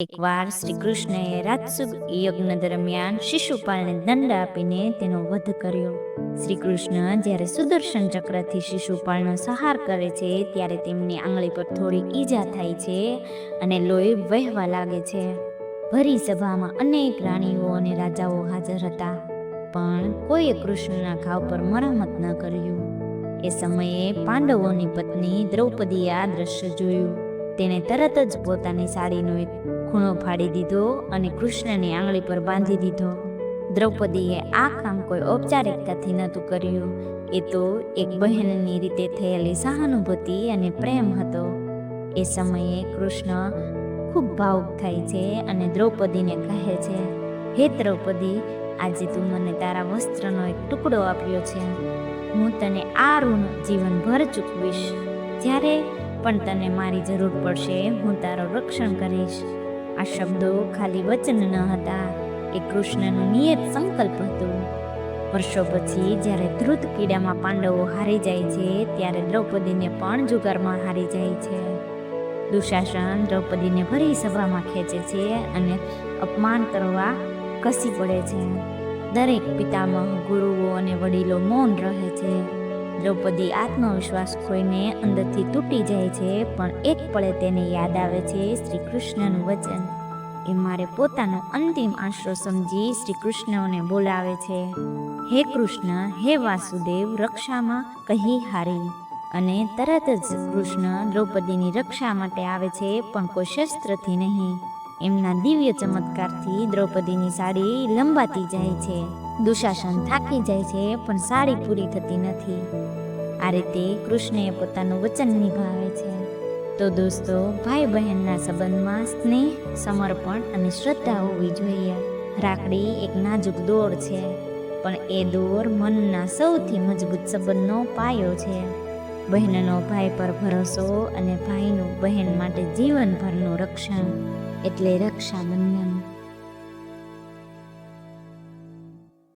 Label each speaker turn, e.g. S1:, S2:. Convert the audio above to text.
S1: એકવાર શ્રી કૃષ્ણએ રાજસુગ યજ્ઞ દરમિયાન શિશુપાલને દંડ આપીને તેનો વધ કર્યો. શ્રી કૃષ્ણ જ્યારે સુદર્શન ચક્રથી શિશુપાલનો સંહાર કરે છે ત્યારે તેમની આંગળી પર થોડી ઈજા થાય છે અને લોહી વહેવા લાગે છે. ભરી સભામાં અનેક રાણીઓ અને રાજાઓ હાજર હતા, પણ કોઈએ કૃષ્ણના ઘાવ પર મરામત ન કર્યું. એ સમયે પાંડવોની પત્ની દ્રૌપદીએ આ દ્રશ્ય જોયું. તેણે તરત જ પોતાની સાડીનો એક ખૂણો ફાડી દીધો અને કૃષ્ણની આંગળી પર બાંધી દીધો. દ્રૌપદીએ આ કામ કોઈ ઔપચારિકતાથી નહોતું કર્યું. એ તો એક બહેનની રીતે થયેલી સહાનુભૂતિ અને પ્રેમ હતો. એ સમયે કૃષ્ણ ખૂબ ભાવુક થાય છે અને દ્રૌપદીને કહે છે, હે દ્રૌપદી, આજે તું મને તારા વસ્ત્રનો એક ટુકડો આપ્યો છે. હું તને આ ઋણ જીવનભર ચૂકવીશ. જ્યારે પણ તને મારી જરૂર પડશે હું તારું રક્ષણ કરીશ. આ શબ્દો ખાલી વચન ન હતા, એ કૃષ્ણનું નિયત સંકલ્પ હતું. વર્ષો પછી જ્યારે ધ્રુત કીડામાં પાંડવો હારી જાય છે ત્યારે દ્રૌપદીને પણ જુગારમાં હારી જાય છે. દુશાસન દ્રૌપદીને ભરી સભામાં ખેંચે છે અને અપમાન કરવા કસી પડે છે. દરેક પિતામહ, ગુરુઓ અને વડીલો મૌન રહે છે. દ્રૌપદી આત્મવિશ્વાસ ખોઈને અંદરથી તૂટી જાય છે, પણ એક પળે તેને યાદ આવે છે શ્રી કૃષ્ણનું વચન. એ મારે પોતાનો અંતિમ આશરો સમજી શ્રી કૃષ્ણને બોલાવે છે, હે કૃષ્ણ, હે વાસુદેવ, રક્ષામાં કહી હારી. અને તરત જ કૃષ્ણ દ્રૌપદીની રક્ષા માટે આવે છે, પણ કોઈ શસ્ત્રથી નહીં. એમના દિવ્ય ચમત્કારથી દ્રૌપદીની સાડી લંબાતી જાય છે. દુશાસન થાકી જાય છે, પણ સાડી પૂરી થતી નથી. આ રીતે કૃષ્ણએ પોતાનું વચન નિભાવે છે. તો દોસ્તો, ભાઈ બહેનના સંબંધમાં સ્નેહ, સમર્પણ અને શ્રદ્ધા હોવી જોઈએ. રાખડી એક નાજુક દોર છે, પણ એ દોર મનના સૌથી મજબૂત સંબંધનો પાયો છે. બહેનનો ભાઈ પર ભરોસો અને ભાઈનું બહેન માટે જીવનભરનું રક્ષણ, એટલે રક્ષાબંધન.